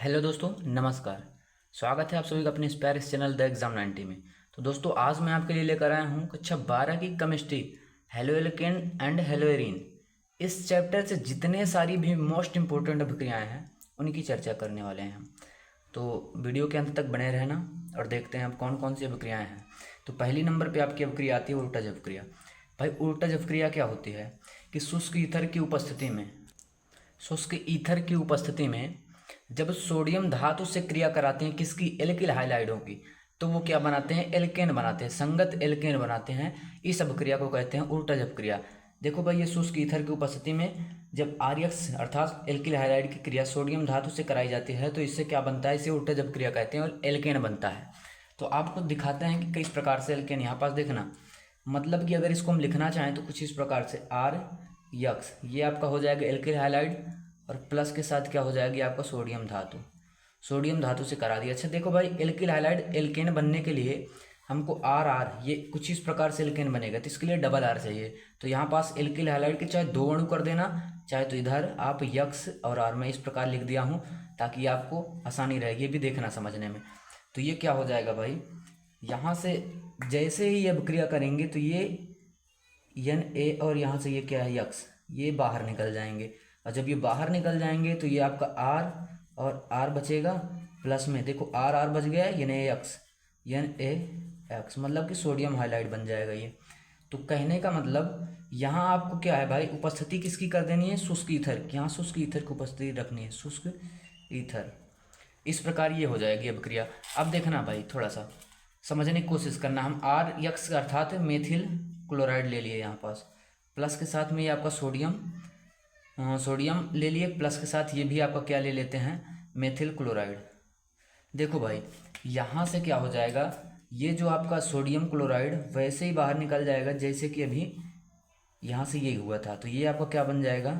Hello दोस्तों, नमस्कार। स्वागत है आप सभी का अपने स्पेरिस चैनल द एग्जाम 90 में। तो दोस्तों, आज मैं आपके लिए लेकर आया हूँ कक्षा 12 की केमिस्ट्री, हेलोएल्केन एंड हेलोएरीन। इस चैप्टर से जितने सारी भी मोस्ट इंपॉर्टेंट अभिक्रियाएं हैं उनकी चर्चा करने वाले हैं हम। तो वीडियो के अंत तक बने रहना और देखते हैं अब कौन कौन सी अभिक्रियाएं हैं। तो पहली नंबर पर आपकी अभिक्रिया आती है ऊर्टज अभिक्रिया। भाई, ऊर्टज अभिक्रिया क्या होती है कि शुष्क ईथर की उपस्थिति में जब सोडियम धातु से क्रिया कराते हैं किसकी, एल्किल हाइलाइडों की, तो वो क्या बनाते हैं, एल्केन बनाते हैं, संगत एल्केन बनाते हैं। इस अपक्रिया को कहते हैं ऊर्टज अपक्रिया। देखो भाई, ये शुष्क ईथर की उपस्थिति में जब आर्यक्स अर्थात एल्किल हाइलाइड की क्रिया सोडियम धातु से कराई जाती है तो इससे क्या बनता है, इसे ऊर्टज अपक्रिया कहते हैं और एल्केन बनता है। तो आपको दिखाते हैं कि किस प्रकार से एल्केन, यहाँ पास देखना, मतलब कि अगर इसको हम लिखना चाहें तो कुछ इस प्रकार से आर यक्स, ये आपका हो जाएगा एल्किल हाइलाइड और प्लस के साथ क्या हो जाएगी आपका सोडियम धातु, सोडियम धातु से करा दिया। अच्छा देखो भाई, एल्किल हाइलाइड एल्केन बनने के लिए हमको आर आर ये कुछ इस प्रकार से एल्केन बनेगा, तो इसके लिए डबल आर चाहिए। तो यहाँ पास एल्किल हाइलाइड के चाहे दो अणु कर देना, चाहे तो इधर आप यक्स और आर, मैं इस प्रकार लिख दिया हूँ ताकि आपको आसानी रहेगी ये भी देखना समझने में। तो ये क्या हो जाएगा भाई, यहाँ से जैसे ही ये अभिक्रिया करेंगे तो ये एन ए और यहाँ से ये क्या है यक्स, ये बाहर निकल जाएंगे। और जब ये बाहर निकल जाएंगे तो ये आपका आर और आर बचेगा, प्लस में देखो आर आर बच गया, एन ए एक्स, मतलब कि सोडियम हाइलाइड बन जाएगा ये। तो कहने का मतलब यहाँ आपको क्या है भाई, उपस्थिति किसकी कर देनी है, शुष्क ईथर की। यहाँ शुष्क ईथर की उपस्थिति रखनी है, शुष्क ईथर। इस प्रकार ये हो जाएगी अभिक्रिया। अब देखना भाई, थोड़ा सा समझने की कोशिश करना। हम आर यक्स अर्थात मेथिल क्लोराइड ले लिए यहाँ पास, प्लस के साथ में ये आपका सोडियम ले लिए, प्लस के साथ ये भी आपका क्या ले लेते हैं, मेथिल क्लोराइड। देखो भाई, यहाँ से क्या हो जाएगा, ये जो आपका सोडियम क्लोराइड वैसे ही बाहर निकल जाएगा जैसे कि अभी यहाँ से ये हुआ था। तो ये आपका क्या बन जाएगा,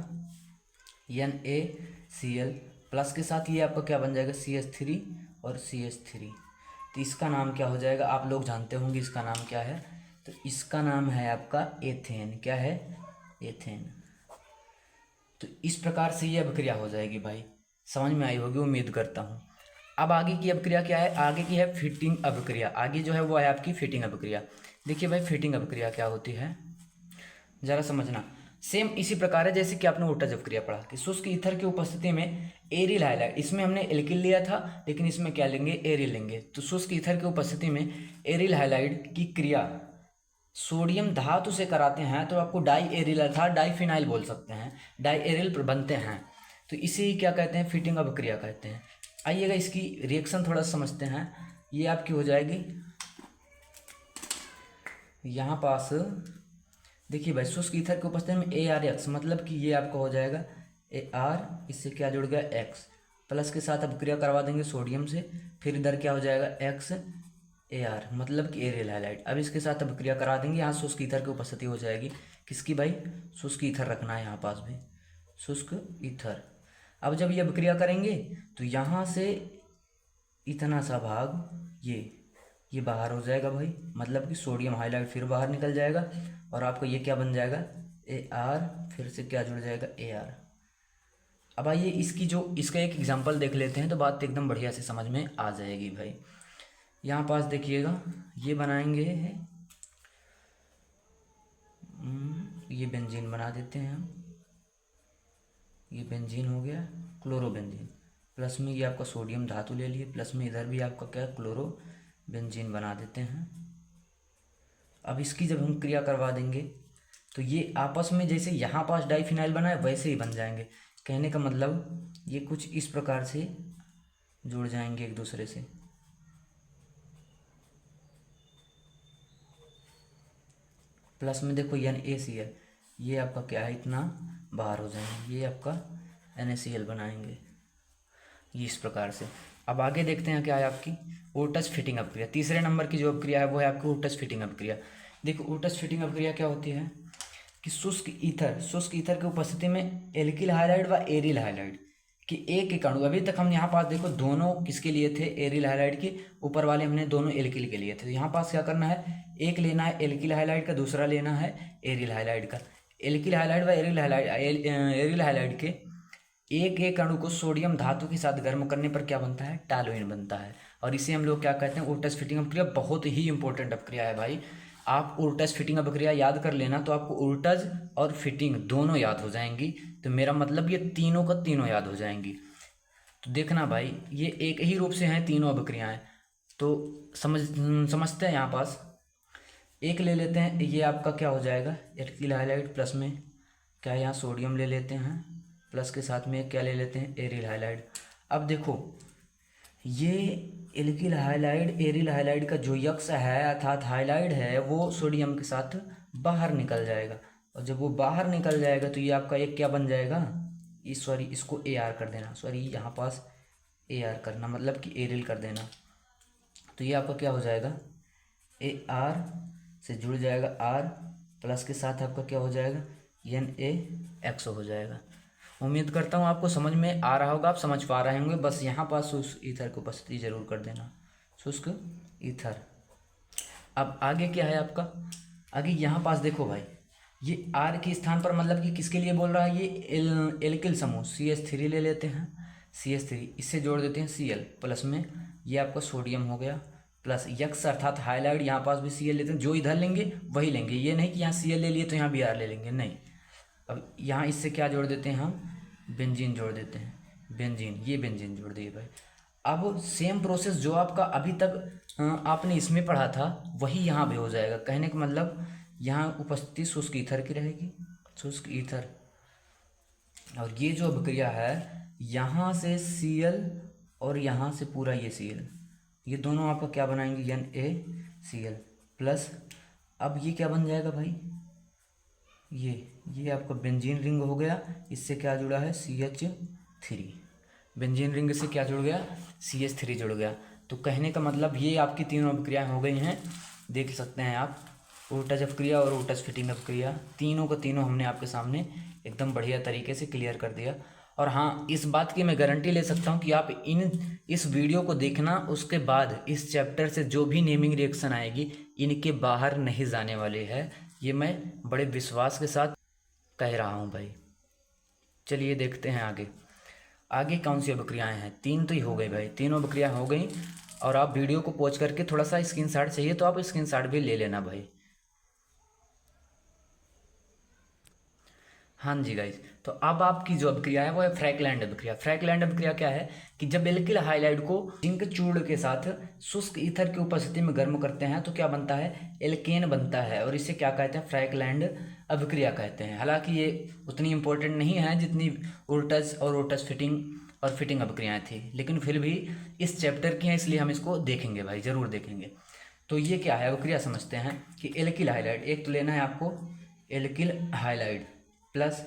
NaCl, प्लस के साथ ये आपका क्या बन जाएगा, CH3 और CH3। तो इसका नाम क्या हो जाएगा, आप लोग जानते होंगे इसका नाम क्या है। तो इसका नाम है आपका एथेन। क्या है, एथेन। तो इस प्रकार से ये अभिक्रिया हो जाएगी भाई, समझ में आई होगी उम्मीद करता हूँ। अब आगे की अभिक्रिया क्या है, आगे की है फिटिंग अभिक्रिया। आगे जो है वो है आपकी फिटिंग अभिक्रिया। देखिए भाई, फिटिंग अभिक्रिया क्या होती है जरा समझना। सेम इसी प्रकार है जैसे कि आपने ऊर्टज अभिक्रिया पढ़ा कि शुष्क ईथर की उपस्थिति में एरिल हाइलाइड, इसमें हमने एल्किल लिया था लेकिन इसमें क्या लेंगे, एरिल लेंगे। तो शुष्क ईथर की उपस्थिति में एरिल हाइलाइड की क्रिया सोडियम धातु से कराते हैं तो आपको डाई एरिल अर्थात डाईफिनाइल बोल सकते हैं, डाई एरिल बनते हैं। तो इसे ही क्या कहते हैं, फिटिंग अभिक्रिया कहते हैं। आइएगा इसकी रिएक्शन थोड़ा समझते हैं। ये आपकी हो जाएगी यहाँ पास, देखिए भाई, शुष्क ईथर की उपस्थिति में ArX, मतलब कि ये आपका हो जाएगा AR, इससे क्या जुड़ गया X, प्लस के साथ अभिक्रिया करवा देंगे सोडियम से, फिर इधर क्या हो जाएगा XAR, मतलब कि एरियल हाइलाइड। अब इसके साथ अभिक्रिया करा देंगे, यहाँ शुष्क ईथर की उपस्थिति हो जाएगी किसकी भाई, शुष्क ईथर रखना है यहाँ पास भी, शुष्क ईथर। अब जब ये अभिक्रिया करेंगे तो यहाँ से इतना सा भाग ये बाहर हो जाएगा भाई, मतलब कि सोडियम हाइलाइड फिर बाहर निकल जाएगा और आपका ये क्या बन जाएगा, AR, फिर से क्या जुड़ जाएगा, AR। अब आइए इसका एक एग्जांपल देख लेते हैं तो बात एकदम बढ़िया से समझ में आ जाएगी भाई। यहाँ पास देखिएगा, ये बनाएंगे ये बेंजीन बना देते हैं हम, ये बेंजीन हो गया क्लोरोबेंजीन, प्लस में ये आपका सोडियम धातु ले लिए, प्लस में इधर भी आपका क्या क्लोरो बेंजीन बना देते हैं। अब इसकी जब हम क्रिया करवा देंगे तो ये आपस में जैसे यहाँ पास डाईफिनाइल बना है वैसे ही बन जाएंगे। कहने का मतलब ये कुछ इस प्रकार से जुड़ जाएंगे एक दूसरे से। प्लस में देखो NaCl, ये आपका क्या है, इतना बाहर हो जाएंगे, ये आपका NaCl बनाएंगे, ये इस प्रकार से। अब आगे देखते हैं क्या है आपकी ऊर्टज फिटिंग अभिक्रिया। तीसरे नंबर की जो अभिक्रिया है वो है आपकी ऊर्टज फिटिंग अभिक्रिया। देखो ऊर्टज फिटिंग अभिक्रिया क्या होती है कि शुष्क ईथर की उपस्थिति में एल्किल हाइलाइड व एरिल हाइलाइड कि एक अणु, अभी तक हम यहाँ पास देखो दोनों किसके लिए थे, एरिल हाइलाइड के, ऊपर वाले हमने दोनों एल्किल के लिए थे। तो यहाँ पास क्या करना है, एक लेना है एल्किल हाइलाइड का, दूसरा लेना है एरिल हाइलाइड का। एल्किल हाइलाइड व एरिल हाइलाइड के एक एक अणु को सोडियम धातु के साथ गर्म करने पर क्या बनता है, टॉलुइन बनता है। और इसे हम लोग क्या कहते हैं, ओर्टस फिटिंग अपक्रिया। बहुत ही इंपॉर्टेंट अपक्रिया है भाई। आप ओर्टस फिटिंग अपक्रिया याद कर लेना तो आपको ओर्टस और फिटिंग दोनों याद हो जाएंगी। तो मेरा मतलब ये तीनों का तीनों याद हो जाएंगी। तो देखना भाई, ये एक ही रूप से हैं तीनों अपक्रियाएं। तो समझते हैं। यहाँ पास एक ले लेते हैं, ये आपका क्या हो जाएगा, एल्किल हाइलाइड प्लस में क्या है, यहाँ सोडियम ले लेते हैं, प्लस के साथ में क्या ले लेते हैं, एरिल हाइलाइड। अब देखो ये एल्किल हाइलाइड एरिल हाइलाइड का जो यक्स है अर्थात हाइलाइड है वो सोडियम के साथ बाहर निकल जाएगा। और जब वो बाहर निकल जाएगा तो ये आपका एक क्या बन जाएगा, सॉरी इसको ए आर कर देना, सॉरी यहाँ पास ए आर करना मतलब कि एरिल कर देना। तो ये आपका क्या हो जाएगा, ए आर से जुड़ जाएगा आर, प्लस के साथ आपका क्या हो जाएगा, एन ए एक्स हो जाएगा। उम्मीद करता हूँ आपको समझ में आ रहा होगा, आप समझ पा रहे होंगे। बस यहाँ पास शुष्क ईथर को उपस्थिति जरूर कर देना, शुष्क ईथर। अब आगे क्या है आपका, आगे यहाँ पास देखो भाई, ये आर के स्थान पर मतलब कि किसके लिए बोल रहा है, ये एल्किल समूह CH3 ले लेते हैं, CH3 इससे जोड़ देते हैं Cl प्लस में, ये आपका सोडियम हो गया, प्लस यक्स अर्थात हाइलाइड, यहाँ पास भी Cl लेते हैं, जो इधर लेंगे वही लेंगे, ये नहीं कि यहाँ Cl ले लिए तो यहाँ Br ले लेंगे, नहीं। अब यहाँ इससे क्या जोड़ देते हैं हम, बेंजीन जोड़ देते हैं, बेंजीन, ये बेंजीन जोड़ दिए भाई। अब सेम प्रोसेस जो आपका अभी तक आपने इसमें पढ़ा था वही यहाँ भी हो जाएगा। कहने का मतलब यहाँ उपस्थिति शुष्क ईथर की रहेगी, शुष्क ईथर। और ये जो अभिक्रिया है यहाँ से Cl और यहाँ से पूरा ये Cl, ये दोनों आपका क्या बनाएंगे, NaCl प्लस। अब ये क्या बन जाएगा भाई, ये आपका बेंजीन रिंग हो गया, इससे क्या जुड़ा है, CH3। बेंजीन रिंग से क्या जुड़ गया, CH3 जुड़ गया। तो कहने का मतलब ये आपकी तीनों अभिक्रियाएं हो गई हैं, देख सकते हैं आप। ओर्टस अपक्रिया और ओर्टस फिटिंग अपक्रिया तीनों का तीनों हमने आपके सामने एकदम बढ़िया तरीके से क्लियर कर दिया। और हाँ, इस बात की मैं गारंटी ले सकता हूँ कि आप इस वीडियो को देखना, उसके बाद इस चैप्टर से जो भी नेमिंग रिएक्शन आएगी इनके बाहर नहीं जाने वाले हैं, ये मैं बड़े विश्वास के साथ कह रहा हूँ भाई। चलिए देखते हैं आगे, आगे कौन सी अभिक्रियाएँ हैं। तीन तो ही हो गई भाई, तीनों अभिक्रिया हो गई। और आप वीडियो को पॉज करके थोड़ा सा स्क्रीनशॉट चाहिए तो आप स्क्रीनशॉट भी ले लेना भाई। हाँ जी गाइज, तो अब आपकी जो अभिक्रिया है वो है फ्रैकलैंड अभिक्रिया। फ्रैकलैंड अभिक्रिया क्या है कि जब एल्किल हाइलाइड को जिंक चूर्ण के साथ शुष्क ईथर की उपस्थिति में गर्म करते हैं तो क्या बनता है, एल्केन बनता है। और इसे क्या कहते हैं, फ्रैकलैंड अभिक्रिया कहते हैं। हालांकि ये उतनी इंपॉर्टेंट नहीं है जितनी ओर्टस और ओर्टस फिटिंग और फिटिंग अभिक्रियाएँ थी, लेकिन फिर भी इस चैप्टर की हैं इसलिए हम इसको देखेंगे भाई, ज़रूर देखेंगे। तो ये क्या है अभिक्रिया, समझते हैं कि एल्किल हाइलाइड, एक तो लेना है आपको एल्किल हाइलाइड प्लस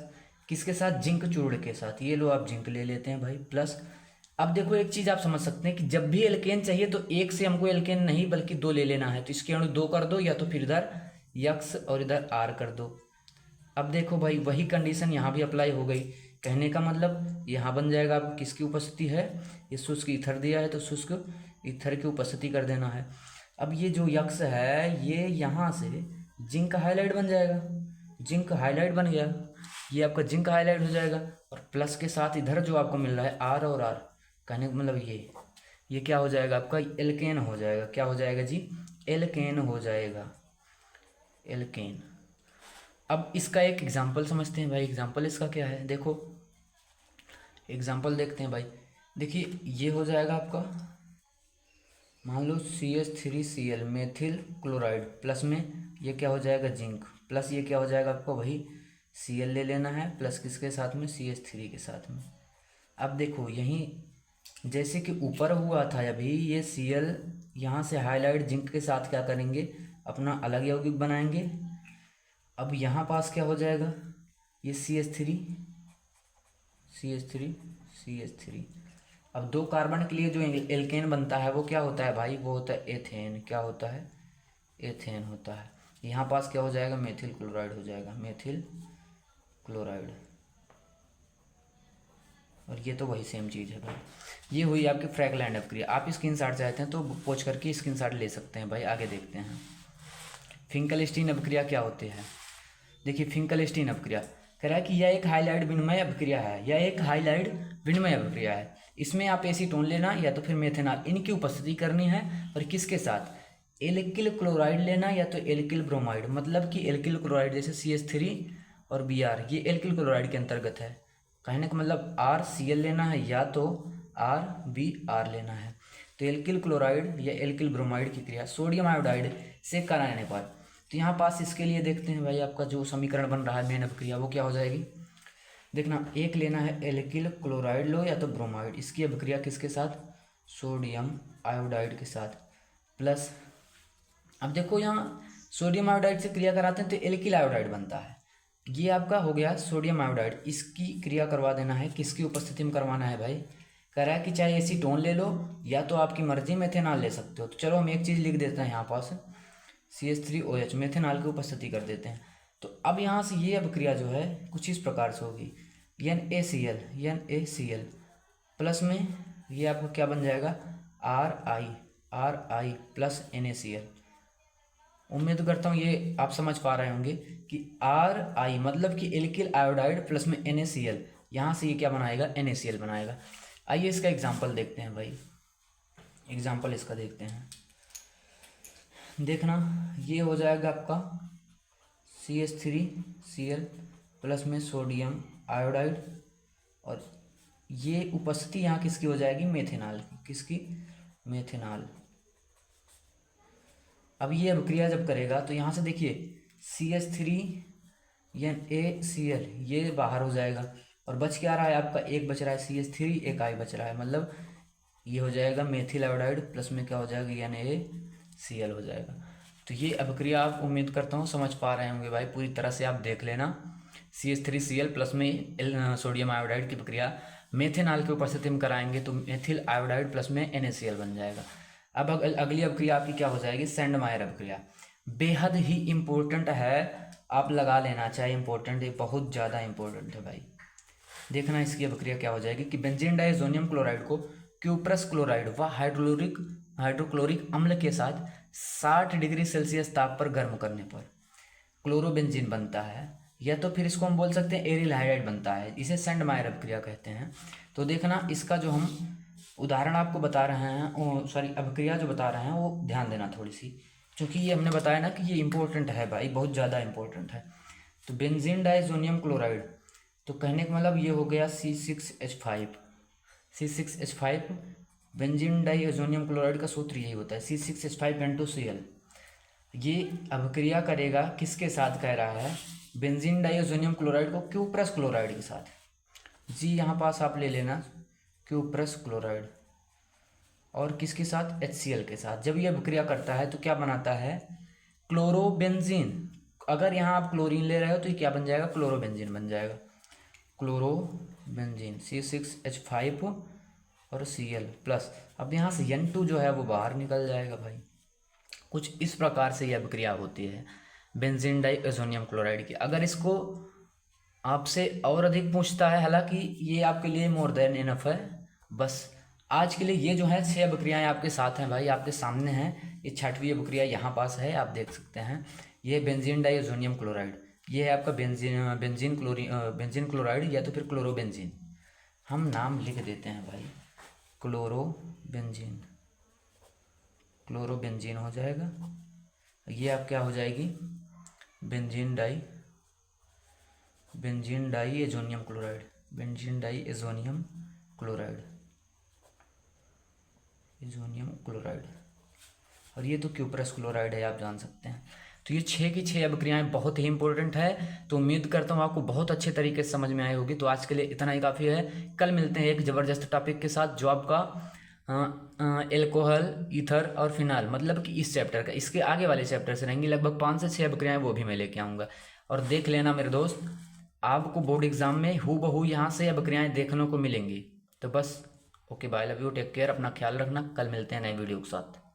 किसके साथ, जिंक चूर्ण के साथ, ये लो आप जिंक ले लेते हैं भाई, प्लस। अब देखो एक चीज़ आप समझ सकते हैं कि जब भी एल्केन चाहिए तो एक से हमको एल्केन नहीं बल्कि दो ले लेना है। तो इसके अणु दो कर दो, या तो फिर इधर यक्स और इधर आर कर दो। अब देखो भाई वही कंडीशन यहाँ भी अप्लाई हो गई। कहने का मतलब यहाँ बन जाएगा आपको किसकी उपस्थिति है, ये शुष्क ईथर दिया है तो शुष्क ईथर की उपस्थिति कर देना है। अब ये जो यक्स है ये यहाँ से जिंक हाइलाइड बन जाएगा, जिंक हाइलाइड बन गया, ये आपका जिंक हाइलाइड हो जाएगा। और प्लस के साथ इधर जो आपको मिल रहा है आर और आर, कहने का मतलब ये क्या हो जाएगा आपका, एल्केन हो जाएगा। क्या हो जाएगा जी, एल्केन हो जाएगा, एल्केन। अब इसका एक एग्जांपल समझते हैं भाई। एग्जांपल इसका क्या है, देखो एग्जांपल देखते हैं भाई। देखिए ये हो जाएगा आपका, मान लो CH3Cl मेथिल क्लोराइड प्लस में ये क्या हो जाएगा, जिंक, प्लस ये क्या हो जाएगा आपको, वही Cl ले लेना है प्लस किसके साथ में, CH3 के साथ में। अब देखो यहीं जैसे कि ऊपर हुआ था अभी, ये Cl यहाँ से हाइलाइट जिंक के साथ क्या करेंगे, अपना अलग यौगिक बनाएंगे। अब यहाँ पास क्या हो जाएगा, ये CH3 अब दो कार्बन के लिए जो एल्केन बनता है वो क्या होता है भाई, वो होता है एथेन। क्या होता है, एथेन होता है। यहाँ पास क्या हो जाएगा, मेथिल क्लोराइड हो जाएगा, मेथिल क्लोराइड। और ये तो वही सेम चीज़ है भाई। ये हुई आपकी फ्रैकलैंड अभिक्रिया। आप स्क्रीनशॉट चाहते हैं तो पोच करके स्क्रीनशॉट ले सकते हैं भाई। आगे देखते हैं फिंकलस्टीन अभिक्रिया क्या होती है। देखिए फिंकलस्टीन अभिक्रिया, कह रहा है कि यह एक हाइलाइट विनिमय अभिक्रिया है, यह एक हाइलाइट विनिमय अभिक्रिया है। इसमें आप एसीटोन लेना या तो फिर मेथेनॉल, इनकी उपस्थिति करनी है। और किसके साथ? एल्किल क्लोराइड लेना या तो एल्किल ब्रोमाइड, मतलब कि एल्किल क्लोराइड जैसे CH3 और Br, ये एल्किल क्लोराइड के अंतर्गत है। कहने का मतलब RCl लेना है या तो RBr लेना है। तो एल्किल क्लोराइड या एल्किल ब्रोमाइड की क्रिया सोडियम आयोडाइड से कराने पर, तो यहाँ पास इसके लिए देखते हैं भाई, आपका जो समीकरण बन रहा है मेन अभिक्रिया वो क्या हो जाएगी। देखना, एक लेना है एल्किल क्लोराइड लो या तो ब्रोमाइड, इसकी अभिक्रिया किसके साथ? सोडियम आयोडाइड के साथ, प्लस अब देखो यहाँ सोडियम आयोडाइड से क्रिया कराते हैं तो एल्किल आयोडाइड बनता है। ये आपका हो गया सोडियम आयोडाइड, इसकी क्रिया करवा देना है। किसकी उपस्थिति में करवाना है भाई? कह रहा है कि चाहे एसीटोन ले लो या तो आपकी मर्जी मेथेनॉल ले सकते हो। तो चलो हम एक चीज़ लिख देते हैं यहाँ पास, CH3OH, मेथेनॉल की उपस्थिति कर देते हैं। तो अब यहाँ से ये अभिक्रिया जो है कुछ इस प्रकार से होगी, NaCl प्लस में ये आपका क्या बन जाएगा? RI plus NaCl। उम्मीद करता हूँ ये आप समझ पा रहे होंगे कि RI मतलब कि एल्किल आयोडाइड प्लस में NaCl, यहाँ से ये क्या बनाएगा? NaCl बनाएगा। आइए इसका एग्जाम्पल देखते हैं भाई, एग्जाम्पल इसका देखते हैं। देखना, ये हो जाएगा आपका CH3Cl प्लस में सोडियम आयोडाइड, और ये उपस्थिति यहाँ किसकी हो जाएगी? मेथेनॉल की। किसकी? मेथेनॉल। अब ये अभिक्रिया जब करेगा तो यहाँ से देखिए CH3NaCl ये बाहर हो जाएगा, और बच क्या रहा है आपका? एक बच रहा है CH3, एक I बच रहा है, मतलब ये हो जाएगा मेथिल आयोडाइड प्लस में क्या हो जाएगा? NaCl हो जाएगा। तो ये अभिक्रिया आप उम्मीद करता हूँ समझ पा रहे होंगे भाई, पूरी तरह से आप देख लेना। CH3Cl प्लस में सोडियम आयोडाइड की प्रक्रिया मेथेनॉल की उपस्थिति में कराएंगे तो मेथिल आयोडाइड प्लस में NaCl बन जाएगा। अब अगली अभिक्रिया आपकी क्या हो जाएगी? सेंडमायर अभिक्रिया। बेहद ही इम्पोर्टेंट है, आप लगा लेना, चाहे इम्पोर्टेंट है, बहुत ज़्यादा इम्पोर्टेंट है भाई। देखना इसकी अभिक्रिया क्या हो जाएगी कि बेंजीन डाइज़ोनियम क्लोराइड को क्यूप्रस क्लोराइड व हाइड्रोक्लोरिक अम्ल के साथ 60 डिग्री सेल्सियस ताप पर गर्म करने पर क्लोरोबेंजीन बनता है, या तो फिर इसको हम बोल सकते हैं एरिल हाइड्राइड बनता है। इसे सेंडमायर अभिक्रिया कहते हैं। तो देखना, इसका जो हम उदाहरण आपको बता रहे हैं, सॉरी अभिक्रिया जो बता रहे हैं वो ध्यान देना थोड़ी सी, क्योंकि ये हमने बताया ना कि ये इंपॉर्टेंट है भाई, बहुत ज़्यादा इंपॉर्टेंट है। तो बेंजीन डाइज़ोनियम क्लोराइड, तो कहने का मतलब ये हो गया C6H5 बेंजीन डाइज़ोनियम क्लोराइड का सूत्र यही होता है C6H5N2Cl। ये अभिक्रिया करेगा किसके साथ? कह रहा है बेंजीन डाइज़ोनियम क्लोराइड को क्यूप्रस क्लोराइड के साथ। जी यहाँ पास आप ले लेना क्यूप्रस क्लोराइड, और किसके साथ? HCl के साथ। जब ये अभिक्रिया करता है तो क्या बनाता है? क्लोरोबेंजीन। अगर यहाँ आप क्लोरीन ले रहे हो तो ये क्या बन जाएगा? क्लोरोबेंजीन बन जाएगा। क्लोरोबेंजीन C6H5 और Cl प्लस, अब यहाँ से N2 जो है वो बाहर निकल जाएगा भाई। कुछ इस प्रकार से ये अभिक्रिया होती है बेंजीन डाइज़ोनियम क्लोराइड की। अगर इसको आपसे और अधिक पूछता है, हालांकि ये आपके लिए मोर देन इनफ है। बस आज के लिए ये जो है 6 अभिक्रियाएँ आपके साथ हैं भाई, आपके सामने हैं। ये 6वीं अभिक्रिया यहाँ पास है, आप देख सकते हैं। ये बेंजीन डाइज़ोनियम क्लोराइड, ये है आपका बेंजीन क्लोराइड या तो फिर क्लोरोबेंजीन। हम नाम लिख देते हैं भाई, क्लोरोबेंजीन हो जाएगा। ये आप क्या हो जाएगी? बेंजीन डाइएजोनियम क्लोराइड, और ये तो क्यूप्रस क्लोराइड है, आप जान सकते हैं। तो ये 6 की 6 अभिक्रियाएं बहुत ही इंपॉर्टेंट है। तो उम्मीद करता हूँ आपको बहुत अच्छे तरीके से समझ में आई होगी। तो आज के लिए इतना ही काफ़ी है। कल मिलते हैं एक ज़बरदस्त टॉपिक के साथ, जो आपका एल्कोहल, ईथर और फिनाल, मतलब कि इस चैप्टर का, इसके आगे वाले चैप्टर से रहेंगी। लगभग 5 से 6 अभिक्रियाएं वो भी मैं लेके आऊँगा। और देख लेना मेरे दोस्त, आपको बोर्ड एग्जाम में हूबहू यहाँ से अभिक्रियाएं देखने को मिलेंगी। तो बस okay, bye, love you, take care, अपना ख्याल रखना। कल मिलते हैं नए वीडियो के साथ।